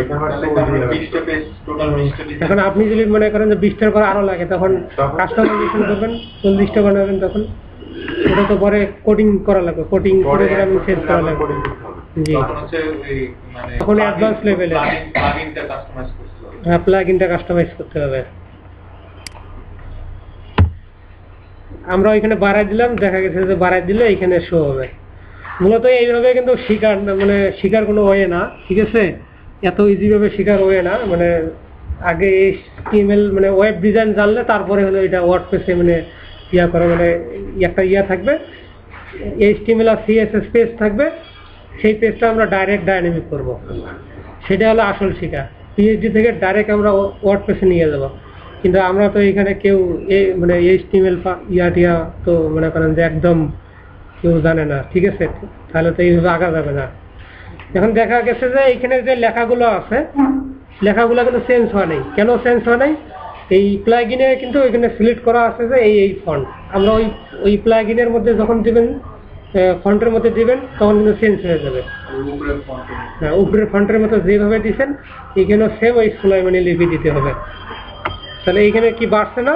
এখন আপনি যদি মনে করেন যে 20টার পর আরো লাগে, তখন কাস্টমাইজেশন করবেন, 40টা বানাবেন, তখন ওটা তো পরে কোডিং করা লাগবে, কোডিং করে আমি সেট করা লাগবে। জি, তখন অ্যাডভান্স লেভেলে প্লাগইনটা কাস্টমাইজ করতে হবে। আমরা ওইখানে বাড়াই দিলাম, দেখা গেছে যে বাড়াই দিলে এখানে শো হবে। মূলত এইভাবে কিন্তু শিকার কোনো ওয়ে না, ঠিক আছে? এত ইজি ভাবে শিকার ওয়ে না। মানে আগে HTML মানে ওয়েব ডিজাইন জানলে তারপরে হলো এটা ওয়ার্ডপ্রেসে মানে ইয়া করে, মানে একটা ইয়া থাকবে, HTML আর CSS পেজ থাকবে, সেই পেজটা আমরা ডাইরেক্ট ডাইনামিক করব, সেটা হলো আসল শিকার। PHP থেকে ডাইরেক্ট আমরা ওয়ার্ডপ্রেসে নিয়ে যাব। কিন্তু আমরা তো এখানে কেউ মানে HTML টিয়া তো মনে করেন যে একদম কেউ জানে না, ঠিক আছে? তাহলে তো এইভাবে আগা যাবে না। এখন দেখা গেছে যে এখানে যে লেখাগুলো আছে, লেখাগুলো কিন্তু চেঞ্জ হয় নাই। কেন চেঞ্জ হয় নাই? এই প্লাগইনে কিন্তু এখানে সিলেক্ট করা আছে যে এই ফন্ট। আমরা ওই প্লাগইনের মধ্যে যখন দিবেন, ফন্টের মধ্যে দিবেন, তখন কিন্তু চেঞ্জ হয়ে যাবে। হ্যাঁ, উপরের ফন্টের মতো যেভাবে দিচ্ছেন এখানেও সেম ওই সুলাইমানি লিপি দিতে হবে। তাহলে এইখানে কি বাড়ছে না?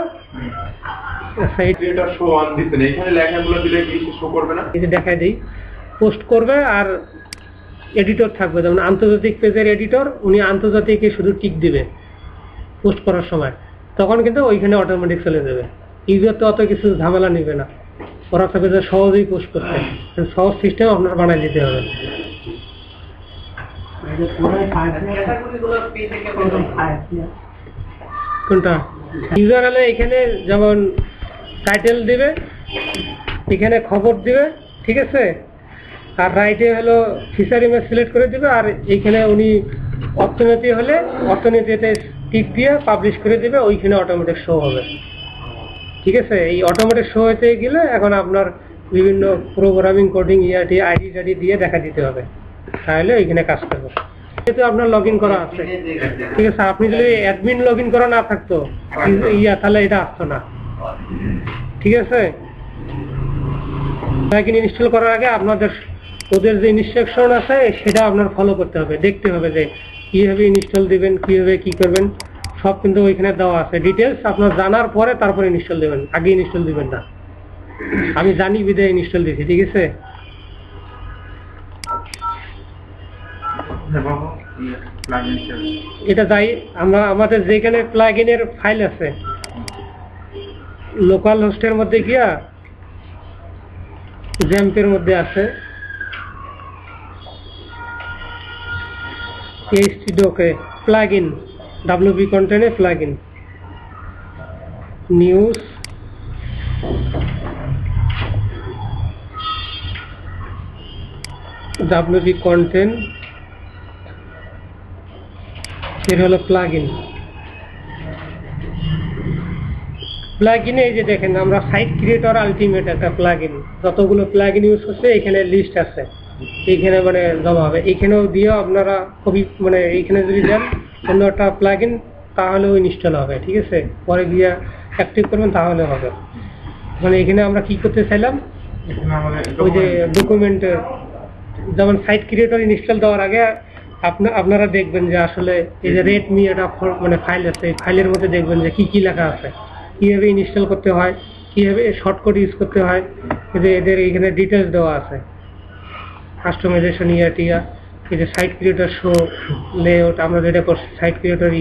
দেখাই দিই, পোস্ট করবে আর এডিটর থাকবে, যেমন আন্তর্জাতিক পেজের এডিটর, উনি আন্তর্জাতিকে শুধু টিক দিবে পোস্ট করার সময়, তখন কিন্তু ওইখানে অটোমেটিক চলে যাবে। ইউজার তো অত কিছু ঝামেলা নেবে না, ওরা থাকবে যে সহজেই পোস্ট করতে। সহজ সিস্টেম আপনার বানাই দিতে হবে। কোনটা? ইউজার হলে এখানে যেমন টাইটেল দিবে, এখানে খবর দিবে, ঠিক আছে? আর রাইটে হলো ফিচার ইমেজ সিলেক্ট করে দিবে, আর এইখানে উনি অর্থনীতি হলে অর্থনীতিতে টিক দিয়ে পাবলিশ করে দিবে, ওইখানে অটোমেটিক শো হবে, ঠিক আছে? এই অটোমেটিক শো হতে গেলে এখন আপনার বিভিন্ন প্রোগ্রামিং কোডিং আইডি টাইডি দিয়ে দেখা দিতে হবে, তাহলে ওইখানে কাজ করবে। যেহেতু আপনার লগ ইন করা আছে, ঠিক আছে? আপনি যদি অ্যাডমিন লগ ইন করা না থাকতো তাহলে এটা আসতো না, ঠিক আছে? প্লাগইন ইনস্টল করার আগে আপনাদের ওদের যে ইনস্ট্রাকশন আছে সেটা আপনার ফলো করতে হবে, দেখতে হবে যে কিভাবে ইনস্টল দিবেন, কিভাবে কি করবেন, সব কিন্তু ওইখানে দেওয়া আছে। ডিটেলস আপনার জানার পরে তারপরে ইনস্টল দিবেন, আগে ইনস্টল দিবেন না। আমি জানি বিদায় ইনস্টল দিছি, ঠিক আছে? এটা যাই আমরা আমাদের যেখানে প্লাগইনের ফাইল আছে, লোকাল হোস্টের মধ্যে গিয়া জ্যাম্পের মধ্যে আছে htdoc-এ প্লাগইন, WP কন্টেন্টে প্লাগইন, নিউজ WP কন্টেন্ট, এর হলো প্লাগইন। প্লাগইনে এই যে দেখেন আমরা সাইট ক্রিয়েটর আলটিমেট একটা প্লাগইন, যতগুলো প্লাগইন ইউজ করছে এখানে লিস্ট আছে, এইখানে মানে জমা হবে। এখানেও দিয়েও আপনারা খুবই মানে এইখানে যদি দেন অন্য একটা প্লাগইন, তাহলেও ইনস্টল হবে, ঠিক আছে? পরে গিয়ে অ্যাক্টিভ করবেন তাহলে হবে। মানে এখানে আমরা কি করতে চাইলাম, ওই যে ডকুমেন্টের যেমন সাইট ক্রিয়েটর ইনস্টল দেওয়ার আগে আপনারা দেখবেন যে আসলে এই যে রেডমি একটা মানে ফাইল আছে, এই ফাইলের মধ্যে দেখবেন যে কি কি লেখা আছে, কিভাবে ইনস্টল করতে হয়, কিভাবে শর্টকাট ইউজ করতে হয়, এদের এখানে ডিটেলস দেওয়া আছে। কাস্টমাইজেশন টিয়া, এই যে সাইট ক্রিয়েটর শো লেআউট, আমরা যেটা করছি সাইট ক্রিয়েটর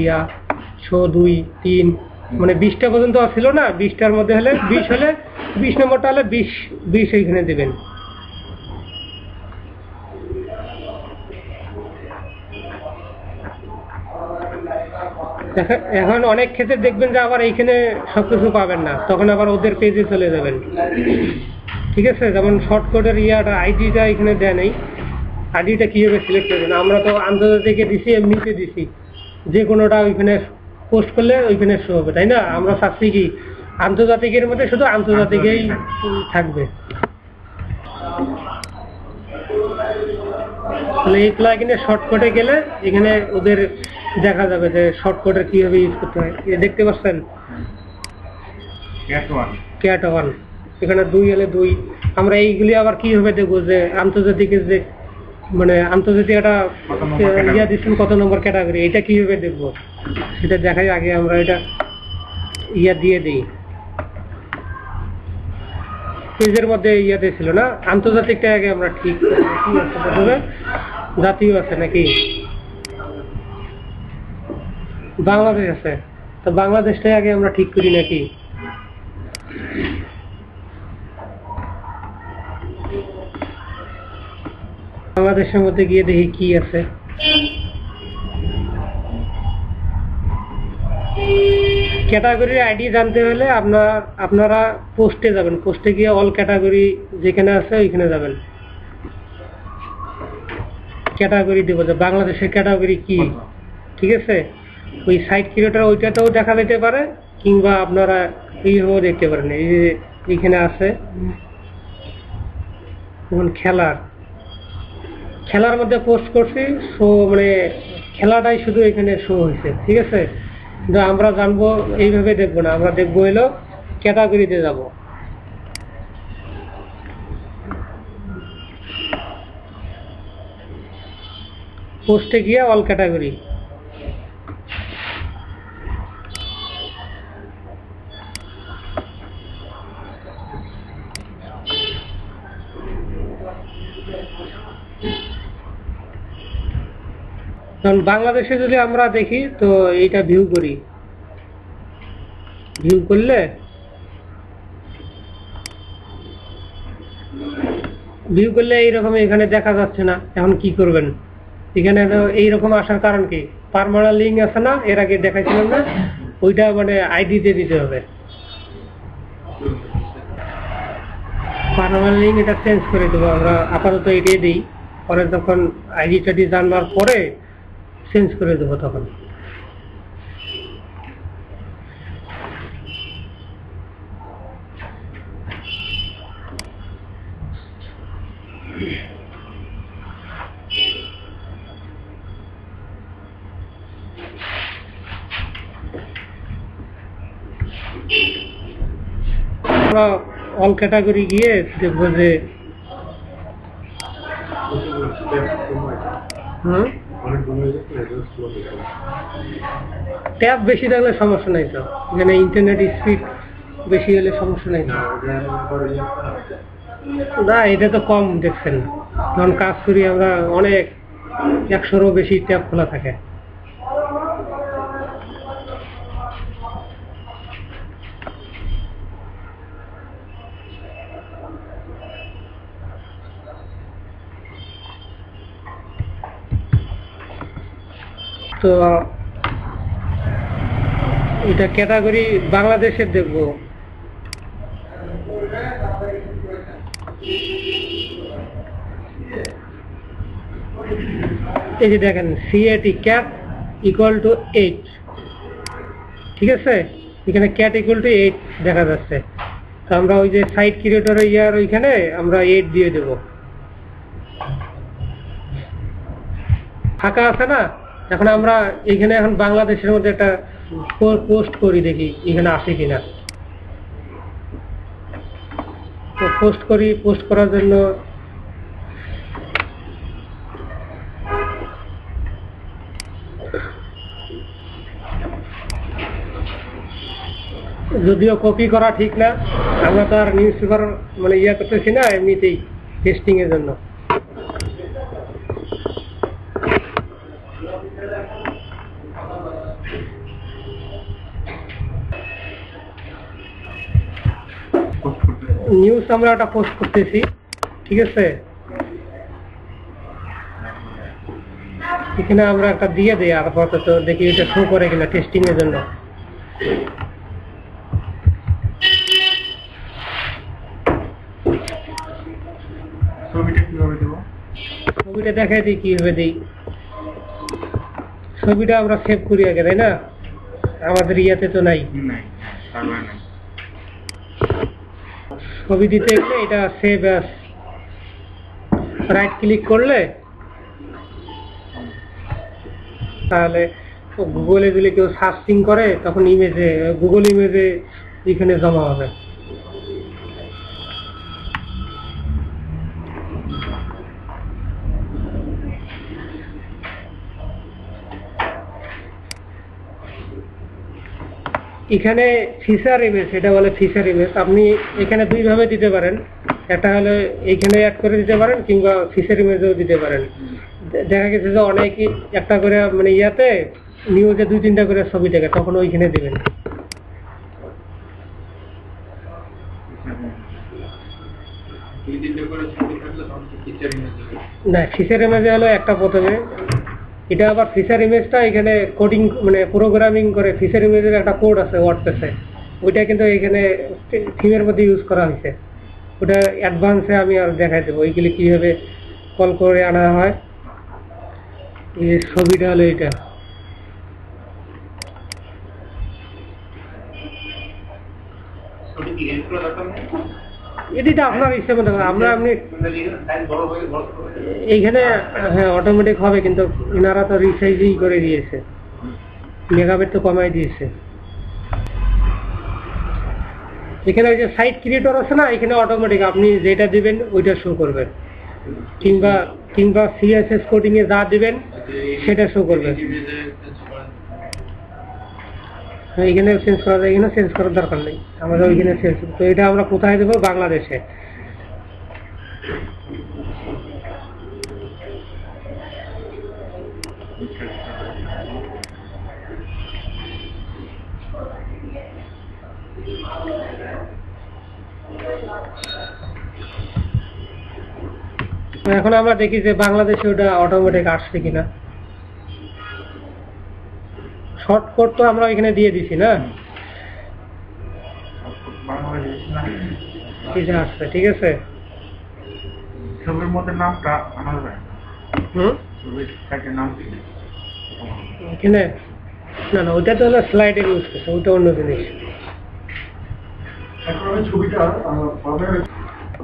শো 2, 3 মানে 20টা পর্যন্ত ছিল না, 20টার মধ্যে হলে 20 হলে 20 নম্বরটা হলে 20 এইখানে দেবেন। এখন অনেক ক্ষেত্রে দেখবেন যে আবার এইখানে সবকিছু পাবেন না, তখন আবার ওদের পেজে চলে যাবেন, ঠিক আছে? যেমন শর্টকাটের আইডিটা এখানে দেয় নাই, আইডিটা কিভাবে সিলেক্ট করবেন? আমরা তো আন্তর্জাতিকে দিছি, এমনিতে দিছি, যে কোনোটা ওইখানে পোস্ট করলে ওইখানে শো হবে, তাই না? আমরা চাচ্ছি কি আন্তর্জাতিকের মধ্যে শুধু আন্তর্জাতিকেই থাকবে। তাহলে এই প্লাগইনে শর্টকাটে গেলে এখানে ওদের দেখা যাবে যে শর্টকাটে কিভাবে ইউজ করতে হয়। দেখতে পাচ্ছেন ক্যাট 1 এখানে 2 এলে 2। আমরা এইগুলি আবার কিভাবে দেখবো যে আন্তর্জাতিকের যে মানে আন্তর্জাতিক একটা ইয়া দিচ্ছেন কত নম্বর ক্যাটাগরি, এটা কিভাবে দেখবো সেটা দেখাই। আগে আমরা এটা ইয়া দিয়ে দিই, পেজের মধ্যে ইয়াতে ছিল না আন্তর্জাতিকটা, আগে আমরা ঠিক কি আছে প্রথমে জাতীয় আছে নাকি বাংলাদেশ আছে, তো বাংলাদেশটাই আগে আমরা ঠিক করি নাকি। বাংলাদেশের মধ্যে গিয়ে দেখি কি আছে। ক্যাটাগরির আইডি জানতে হলে আপনারা পোস্টে যাবেন, পোস্টে গিয়ে অল ক্যাটাগরি যেখানে আছে ওইখানে যাবেন, ক্যাটাগরি দেবো যে বাংলাদেশের ক্যাটাগরি কি, ঠিক আছে। ওই সাইট ক্রিয়েটর ওইটাতেও দেখা যেতে পারে, কিংবা আপনারা এইভাবেও দেখতে পারেন। এই যে এইখানে আছে যেমন খেলার মধ্যে পোস্ট করছি, শো মানে খেলাটাই শুধু এখানে শো হয়েছে, ঠিক আছে। কিন্তু আমরা জানবো এইভাবে দেখবো না, আমরা দেখবো হলো ক্যাটাগরিতে যাব। পোস্টে গিয়ে অল ক্যাটাগরি, কারণ বাংলাদেশে যদি আমরা দেখি তো এইটা ভিউ করি, ভিউ করলে এইরকম এখানে দেখা যাচ্ছে না। এখন কি করবেন, এখানে এইরকম আসার কারণ কি, পার্মানেন্ট লিঙ্ক আছে না, এর আগে দেখাইছিলাম না, ওইটা মানে আইডি দিয়ে দিতে হবে। পার্মানেন্ট লিঙ্ক এটা চেঞ্জ করে দেবো আমরা, আপাতত এটাই দিই, পরে যখন আইডিটা জানবার পরে চেঞ্জ করে দেবো তখন। আমরা অল ক্যাটাগরি গিয়ে দেখবো যে ট্যাব বেশি থাকলে সমস্যা নাই, তো এখানে ইন্টারনেট স্পিড বেশি হলে সমস্যা নাই না। এটা তো কম দেখছেন, যখন কাজ করি আমরা অনেক 100-রও বেশি ট্যাব খোলা থাকে। তো এটা ক্যাটাগরি বাংলাদেশের দেখবো, এই যে দেখেন CAT ক্যাট ইকুয়াল টু 8, ঠিক আছে। এখানে ক্যাট ইকুয়াল টু 8 দেখা যাচ্ছে, তো আমরা ওই যে সাইট ক্রিয়েটরের ইয়ার ওইখানে আমরা 8 দিয়ে দেব। ফাঁকা আছে না, এখন আমরা এইখানে এখন বাংলাদেশের মধ্যে একটা পোস্ট করি, দেখি এখানে আসে কিনা। তো পোস্ট করি, পোস্ট করার জন্য যদিও কপি করা ঠিক না, আমরা তো আর নিউজ পেপার মানে ইয়া করতেছি না, এমনিতেই টেস্টিং এর জন্য। নিউজ আমরা একটা পোস্ট করতেছি, ঠিক আছে। এখানে আমরা একটা দিয়ে দিই, আপাতত দেখি এটা শো করে কিনা টেস্টিং এর জন্য। ছবিটা দেখাই দিই কিভাবে দিই। ছবিটা আমরা সেভ করি আগে, তাই না, আমাদের ইয়াতে তো নাই। ছবি দিতে গেলে এটা সেভ অ্যাজ, রাইট ক্লিক করলে তাহলে গুগলে যদি কেউ সার্চিং করে তখন ইমেজে গুগল ইমেজে এখানে জমা হবে। এখানে ফিচার ইমেজ, এটা বলে ফিচার ইমেজ। আপনি এখানে দুই ভাবে দিতে পারেন, একটা হলো এইখানে অ্যাড করে দিতে পারেন কিংবা ফিচার ইমেজেও দিতে পারেন। দেখা গেছে যে অনেকে একটা করে মানে ইয়াতে নিউজে 2-3টা করে ছবি দেখে, তখন ওইখানে দিবেন। না, ফিচার ইমেজে হলো একটা প্রথমে, এটা আবার ফিচার ইমেজটা এখানে কোডিং মানে প্রোগ্রামিং করে ফিচার ইমেজের একটা কোড আছে ওয়ার্ডপ্রেসে, ওইটা কিন্তু এখানে থিমের মধ্যে ইউজ করা হয়েছে। ওটা অ্যাডভান্সে আমি আর দেখাই দেবো এইগুলি কিভাবে কল করে আনা হয়। এই ছবিটা হলো এটা, এটিটা আপনার ইচ্ছে মতো আমরা আপনি এইখানে হ্যাঁ অটোমেটিক হবে, কিন্তু এনারা তো রিসাইজই করে দিয়েছে, মেগাবাইট তো কমাই দিয়েছে। এখানে ওই যে সাইট ক্রিয়েটর আছে না, এখানে অটোমেটিক আপনি যেটা দিবেন ওইটা শো করবে, কিংবা সিএসএস কোডিং এ যা দিবেন সেটা শো করবে। এখানে চেঞ্জ করা যায়, এখানে চেঞ্জ করার দরকার নেই আমাদের, ওইখানে চেঞ্জ। তো এটা আমরা কোথায় দেবো? বাংলাদেশে। এখন আমরা দেখি যে বাংলাদেশে ওটা অটোমেটিক আসছে কিনা। শর্টকাট তো আমরা এখানে দিয়ে দিছি না, আসছে ঠিক আছে। ছবির মধ্যে নামটা আনা যায়, এখানে না না, ওইটা তো হলো স্লাইডের ইউজ করছে, ওইটা অন্য জিনিস।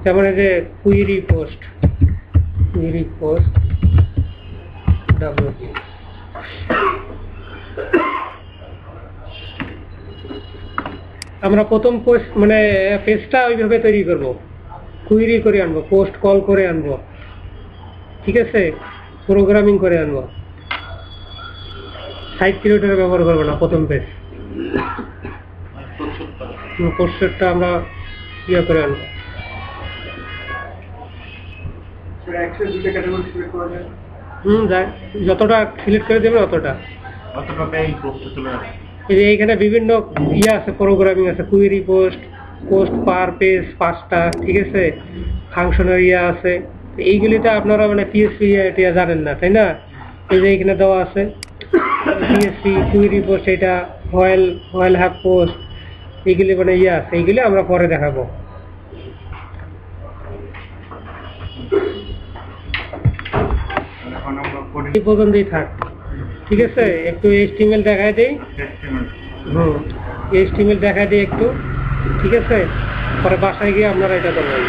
যেমন এই যে কুইরি পোস্ট WP, আমরা প্রথম পোস্ট মানে পেজটা ওইভাবে তৈরি করব, কুইরি করে আনবো, পোস্ট কল করে আনবো, ঠিক আছে, প্রোগ্রামিং করে আনবো। সাইট ক্রিয়েটর ব্যবহার করবো না প্রথম পেজ, পোস্টারটা আমরা ইয়ে করে আনবো। যায় যতটা সিলেক্ট করে দেবেন অতটা। এইখানে বিভিন্ন ইয়ে আছে, প্রোগ্রামিং আছে, কুইরি পোস্ট পার পেজ 5টা, ঠিক আছে, ফাংশনের ইয়ে আছে। এইগুলিতে আপনারা মানে PHP এটা জানেন না, তাই না? এই যে এখানে দেওয়া আছে PHP কুইরি পোস্ট, এটা হোয়াইল হ্যাভ পোস্ট, এইগুলি মানে ইয়ে আছে, এইগুলি আমরা পরে দেখাবো। এই পর্যন্তই থাক, ঠিক আছে। একটু HTML দেখাই দেই, HTML দেখাই দিই একটু, ঠিক আছে। পরে বাসায় গিয়ে আপনারা এটা করবেন।